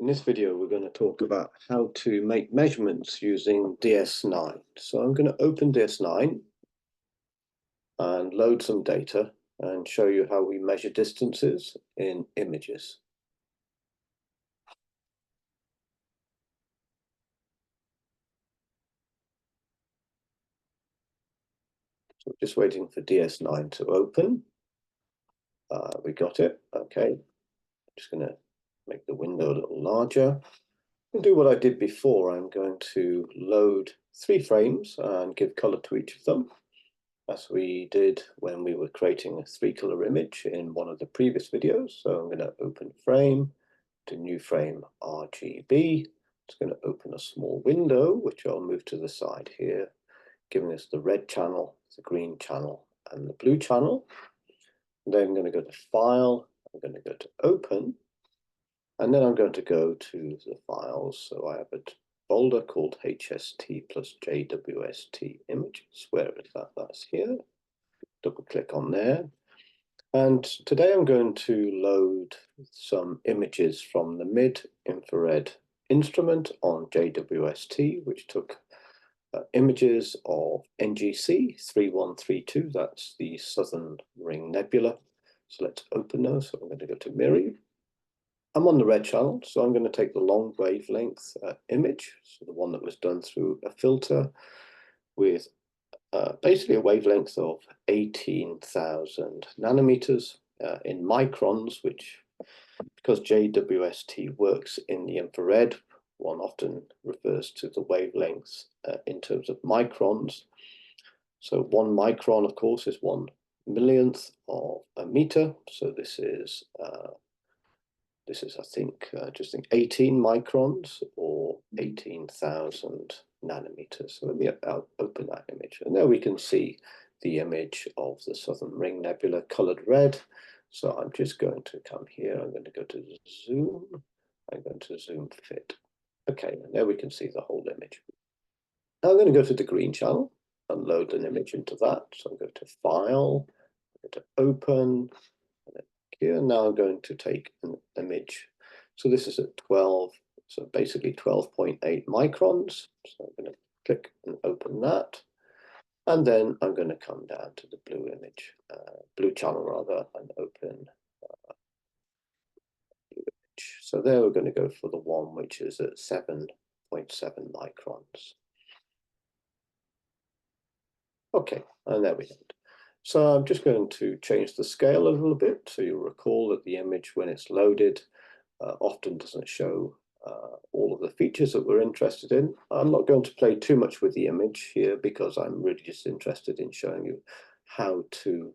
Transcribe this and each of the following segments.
In this video, we're going to talk about how to make measurements using DS9. So I'm going to open DS9 and load some data and show you how we measure distances in images. So we're just waiting for DS9 to open. We got it. Okay. I'm just going to make the window a little larger. And do what I did before. I'm going to load 3 frames and give color to each of them, as we did when we were creating a 3-color image in one of the previous videos. So I'm going to open frame, to new frame RGB. It's going to open a small window, which I'll move to the side here, giving us the red channel, the green channel, and the blue channel. And then I'm going to go to File, I'm going to go to Open, and then I'm going to go to the files. So I have a folder called HST plus JWST images. Where is that? That's here. Double click on there. And today I'm going to load some images from the mid-infrared instrument on JWST, which took images of NGC 3132. That's the Southern Ring Nebula. So let's open those. So I'm going to go to Miri. I'm on the red channel, so I'm going to take the long wavelength image, so the one that was done through a filter with basically a wavelength of 18,000 nanometers in microns, which, because JWST works in the infrared, one often refers to the wavelengths in terms of microns. So 1 micron, of course, is 1 millionth of a meter. So this is I think, just 18 microns or 18,000 nanometers. So let me open that image. And there we can see the image of the Southern Ring Nebula colored red. So I'm just going to come here. I'm going to go to zoom. I'm going to zoom fit. Okay, and there we can see the whole image. Now I'm going to go to the green channel and load an image into that. So I'm going to File, I'm going to Open, here. Now I'm going to take an image. So this is at 12, so basically 12.8 microns. So I'm going to click and open that. And then I'm going to come down to the blue image, blue channel rather, and open blue image. So there we're going to go for the one which is at 7.7 microns. Okay, and there we go. So I'm just going to change the scale a little bit. So you'll recall that the image, when it's loaded, often doesn't show all of the features that we're interested in. I'm not going to play too much with the image here because I'm really just interested in showing you how to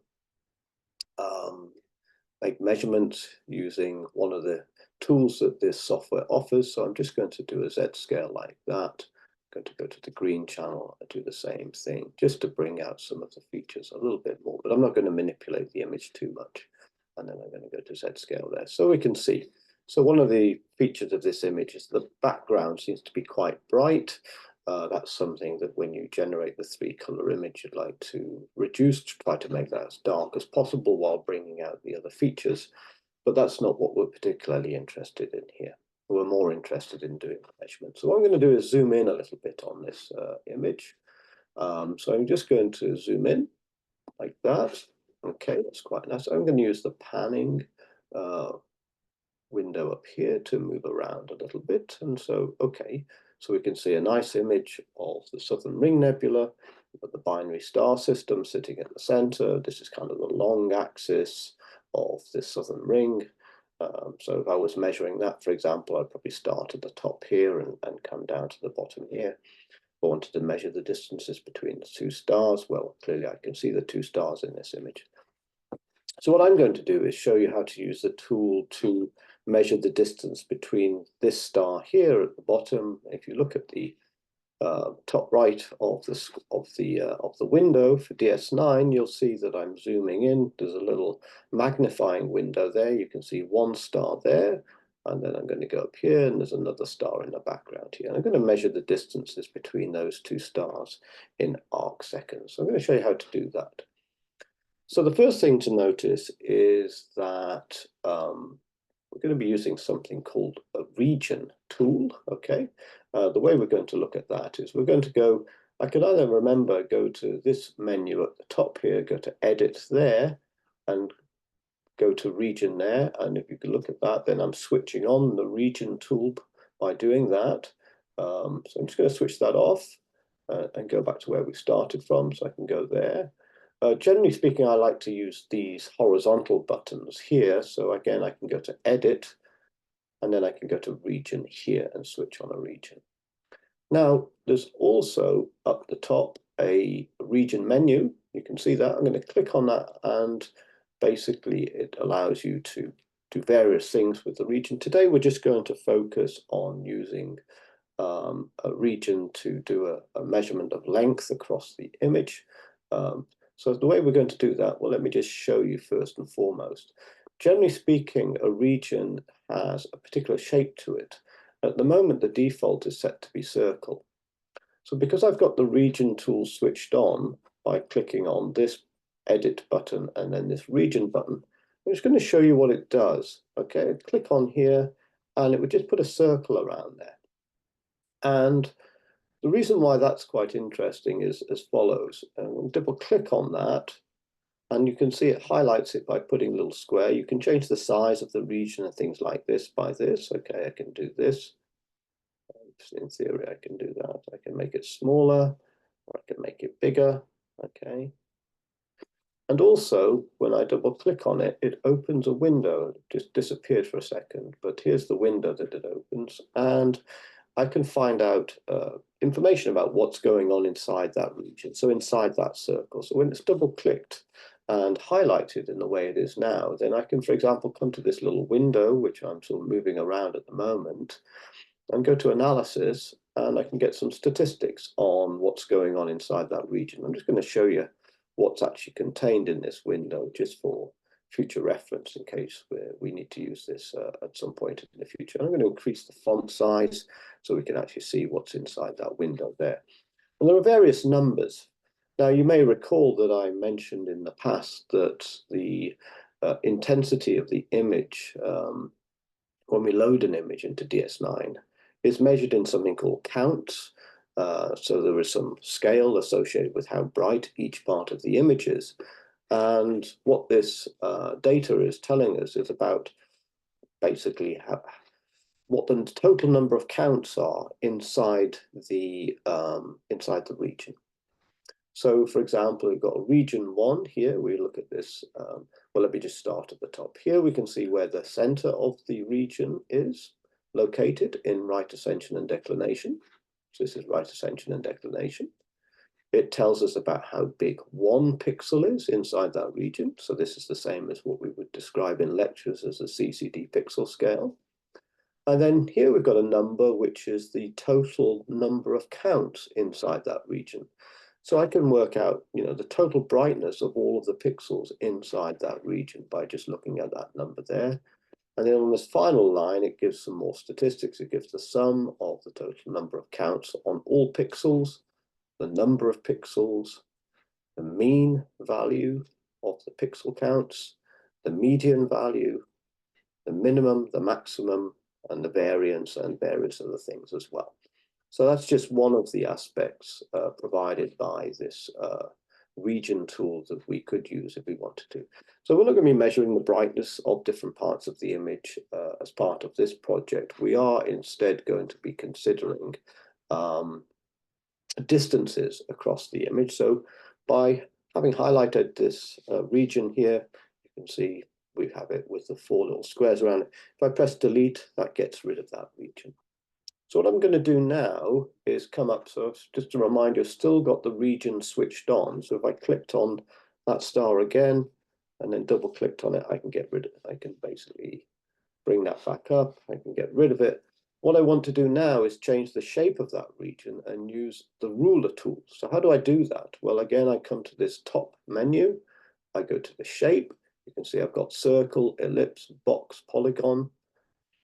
make measurements using one of the tools that this software offers. So I'm just going to do a Z scale like that. Going to go to the green channel and do the same thing, just to bring out some of the features a little bit more, but I'm not going to manipulate the image too much. And then I'm going to go to Z scale there. So we can see. So one of the features of this image is the background seems to be quite bright. That's something that when you generate the 3-color image, you'd like to reduce, to try to make that as dark as possible while bringing out the other features. But that's not what we're particularly interested in here. We're more interested in doing the measurement. So what I'm going to do is zoom in a little bit on this image. So I'm just going to zoom in like that. Okay, that's quite nice. I'm going to use the panning window up here to move around a little bit. And so, okay, so we can see a nice image of the Southern Ring Nebula with the binary star system sitting at the center. This is kind of the long axis of this Southern Ring. So if I was measuring that, for example, I'd probably start at the top here and come down to the bottom here. If I wanted to measure the distances between the 2 stars, well, clearly I can see the 2 stars in this image. So what I'm going to do is show you how to use the tool to measure the distance between this star here at the bottom. If you look at the top right of the window for DS9, you'll see that I'm zooming in. There's a little magnifying window there. You can see 1 star there, and then I'm going to go up here, and there's another star in the background here. And I'm going to measure the distances between those 2 stars in arc seconds. So I'm going to show you how to do that. So the first thing to notice is that we're going to be using something called a region tool, okay? The way we're going to look at that is we're going to go, I can either remember, go to this menu at the top here, go to edit there, and go to region there. And if you can look at that, then I'm switching on the region tool by doing that. So I'm just going to switch that off and go back to where we started from, so I can go there. Generally speaking, I like to use these horizontal buttons here. So again, I can go to edit, and then I can go to region here and switch on a region. Now, there's also up the top a region menu. You can see that. I'm going to click on that, and basically it allows you to do various things with the region. Today, we're just going to focus on using a region to do a measurement of length across the image. So the way we're going to do that, well, let me just show you first and foremost. Generally speaking, a region has a particular shape to it. At the moment, the default is set to be circle. So because I've got the region tool switched on by clicking on this edit button and then this region button, I'm just going to show you what it does. Okay, click on here, and it would just put a circle around there. And the reason why that's quite interesting is as follows. We'll double click on that, and you can see it highlights it by putting a little square. You can change the size of the region and things like this by this. Okay, I can do this. In theory, I can do that. I can make it smaller, or I can make it bigger. Okay. And also, when I double click on it, it opens a window. It just disappeared for a second, but here's the window that it opens. And I can find out information about what's going on inside that region, so inside that circle. So when it's double clicked and highlighted in the way it is now, then I can, for example, come to this little window, which I'm sort of moving around at the moment, and go to analysis, and I can get some statistics on what's going on inside that region. I'm just going to show you what's actually contained in this window, just for future reference in case we need to use this at some point in the future. And I'm going to increase the font size so we can actually see what's inside that window there. And there are various numbers. Now, you may recall that I mentioned in the past that the intensity of the image, when we load an image into DS9, is measured in something called counts. So there is some scale associated with how bright each part of the image is. And what this data is telling us is about basically what the total number of counts are inside the region. So, for example, we've got a region 1 here. We look at this. Well, let me just start at the top. Here we can see where the center of the region is located in right ascension and declination. So this is right ascension and declination. It tells us about how big 1 pixel is inside that region. So this is the same as what we would describe in lectures as a CCD pixel scale. And then here we've got a number which is the total number of counts inside that region. So I can work out, the total brightness of all of the pixels inside that region by just looking at that number there. And then on this final line, it gives some more statistics. It gives the sum of the total number of counts on all pixels, the number of pixels, the mean value of the pixel counts, the median value, the minimum, the maximum, and the variance and various other things as well. So that's just one of the aspects provided by this region tool that we could use if we wanted to. So we're not going to be measuring the brightness of different parts of the image as part of this project. We are instead going to be considering distances across the image. So by having highlighted this region here, you can see we have it with the 4 little squares around it. If I press delete, that gets rid of that region. So what I'm going to do now is come up, so just to remind you, I've still got the region switched on. So if I clicked on that star again, and then double clicked on it, I can get rid of it. I can basically bring that back up. I can get rid of it. What I want to do now is change the shape of that region and use the ruler tool. So how do I do that? Well, again, I come to this top menu. I go to the shape. You can see I've got circle, ellipse, box, polygon,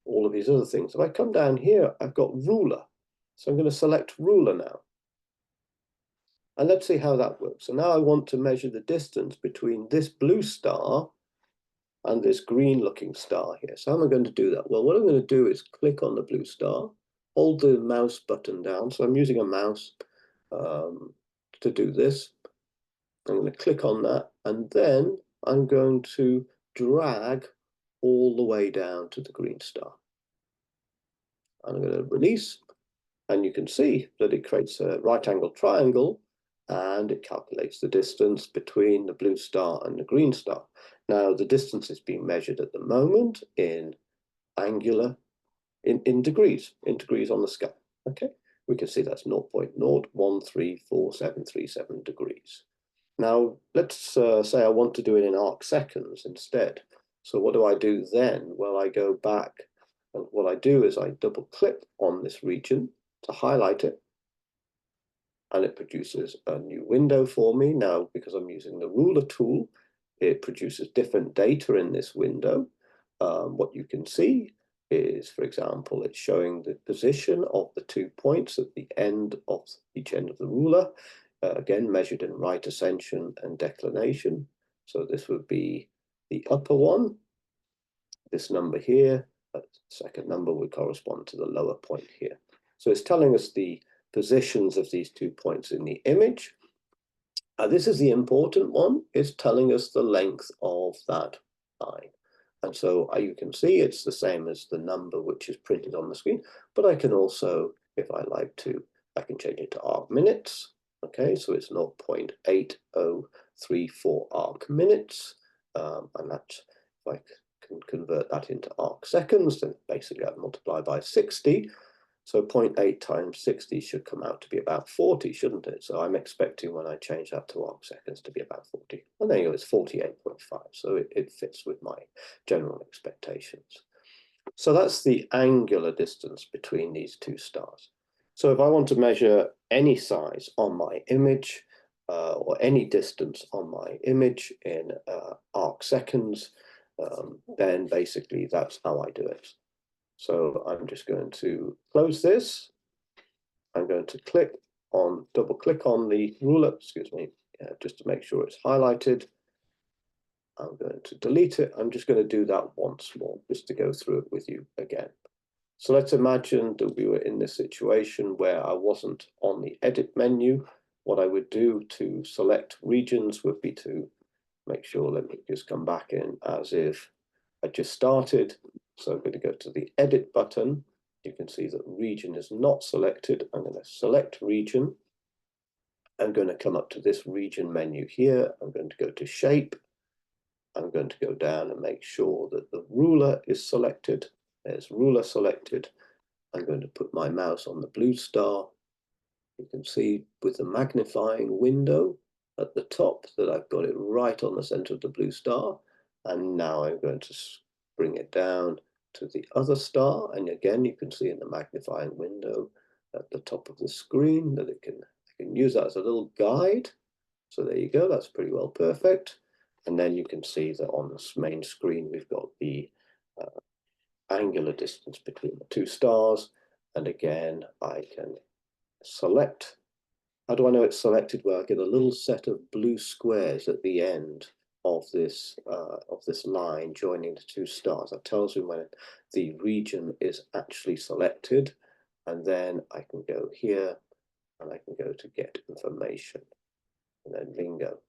all of these other things. If I come down here, I've got ruler. So I'm going to select ruler now. And let's see how that works. So now I want to measure the distance between this blue star and this green looking star here. So how am I going to do that? Well, what I'm going to do is click on the blue star, hold the mouse button down. So I'm using a mouse to do this. I'm going to click on that, and then I'm going to drag all the way down to the green star. I'm going to release, and you can see that it creates a right-angled triangle, and it calculates the distance between the blue star and the green star. Now, the distance is being measured at the moment in angular, in degrees on the scale. Okay, we can see that's 0.0134737 degrees. Now, let's say I want to do it in arc seconds instead. So what do I do then? Well, I go back, and what I do is I double click on this region to highlight it, and it produces a new window for me. Now, because I'm using the ruler tool, it produces different data in this window. What you can see is, for example, it's showing the position of the 2 points at the end of each end of the ruler, again measured in right ascension and declination. So this would be the upper one. This number here, that second number, would correspond to the lower point here. So it's telling us the positions of these 2 points in the image. This is the important one. It's telling us the length of that line. And so you can see it's the same as the number which is printed on the screen, but I can also, if I like to, I can change it to arc minutes. Okay, so it's 0.8034 arc minutes. And that's, if I can convert that into arc seconds, then basically I'd multiply by 60. So 0.8 times 60 should come out to be about 40, shouldn't it? So I'm expecting when I change that to arc seconds to be about 40. And there you go, it's 48.5. So it fits with my general expectations. So that's the angular distance between these two stars. So if I want to measure any size on my image, or any distance on my image in arc seconds, then basically that's how I do it. So I'm just going to close this. I'm going to double click on the ruler, excuse me, just to make sure it's highlighted. I'm going to delete it. I'm just going to do that once more, just to go through it with you again. So let's imagine that we were in this situation where I wasn't on the edit menu. What I would do to select regions would be to make sure, let me just come back in as if I just started. So I'm going to go to the edit button. You can see that region is not selected. I'm going to select region. I'm going to come up to this region menu here. I'm going to go to shape. I'm going to go down and make sure that the ruler is selected. There's ruler selected. I'm going to put my mouse on the blue star. You can see with the magnifying window at the top that I've got it right on the center of the blue star. And now I'm going to bring it down to the other star. And again, you can see in the magnifying window at the top of the screen that I can use that as a little guide. So there you go, that's pretty well perfect. And then you can see that on the main screen, we've got the angular distance between the two stars. And again, I can select. How do I know it's selected? Well, I get a little set of blue squares at the end of this line joining the two stars. That tells me when the region is actually selected. And then I can go here and I can go to get information. And then bingo.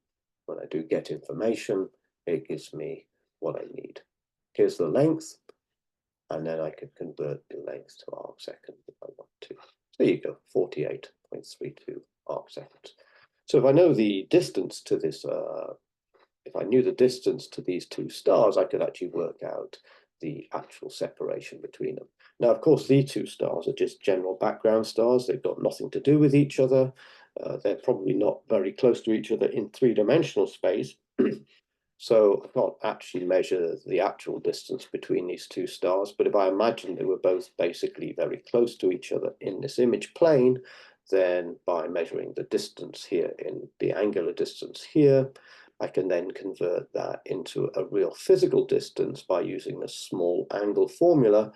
When I do get information, it gives me what I need. Here's the length. And then I can convert the length to arc seconds if I want to. So there you go, 48.32 arc seconds. So if I know the distance to this, if I knew the distance to these two stars, I could actually work out the actual separation between them. Now, of course, these two stars are just general background stars. They've got nothing to do with each other. They're probably not very close to each other in three-dimensional space. So I can't actually measure the actual distance between these two stars, but if I imagine they were both basically very close to each other in this image plane, then by measuring the distance here in the angular distance here, I can then convert that into a real physical distance by using the small angle formula,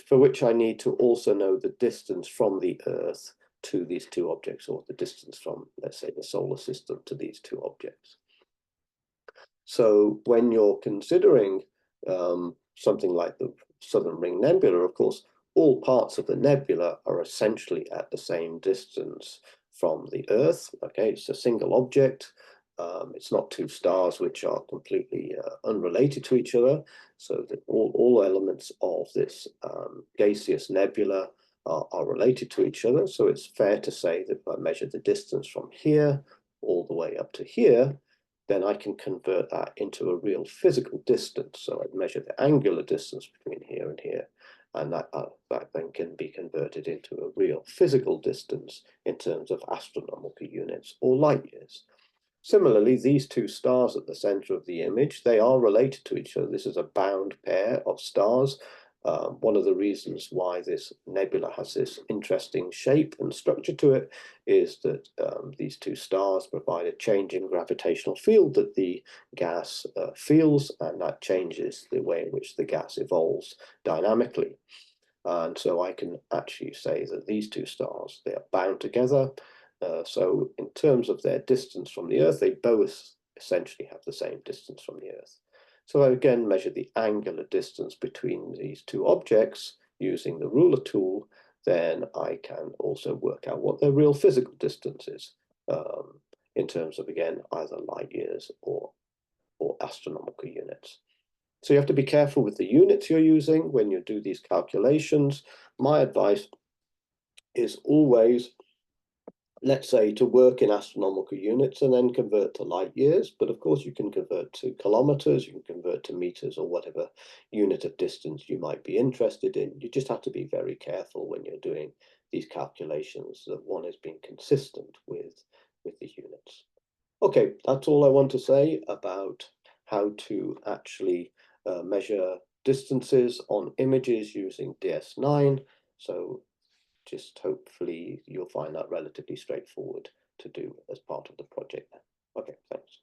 for which I need to also know the distance from the Earth to these two objects, or the distance from, let's say, the solar system to these two objects. So when you're considering something like the Southern Ring Nebula, of course, all parts of the nebula are essentially at the same distance from the Earth. Okay, it's a single object. It's not two stars which are completely unrelated to each other. So that all elements of this gaseous nebula are related to each other. So it's fair to say that if I measure the distance from here all the way up to here, then I can convert that into a real physical distance. So I'd measure the angular distance between here and here, and that then can be converted into a real physical distance in terms of astronomical units or light years. Similarly, these two stars at the center of the image, they are related to each other. This is a bound pair of stars. One of the reasons why this nebula has this interesting shape and structure to it is that these two stars provide a changing gravitational field that the gas feels, and that changes the way in which the gas evolves dynamically. And so I can actually say that these two stars, they are bound together. So in terms of their distance from the Earth, they both essentially have the same distance from the Earth. So I again measure the angular distance between these two objects using the ruler tool. Then I can also work out what their real physical distance is in terms of, again, either light years or astronomical units. So you have to be careful with the units you're using when you do these calculations. My advice is always, let's say, to work in astronomical units and then convert to light years. But of course, you can convert to kilometers, you can convert to meters, or whatever unit of distance you might be interested in. You just have to be very careful when you're doing these calculations that one is being consistent with the units. Okay, that's all I want to say about how to actually measure distances on images using DS9. So just hopefully you'll find that relatively straightforward to do as part of the project. Okay, thanks.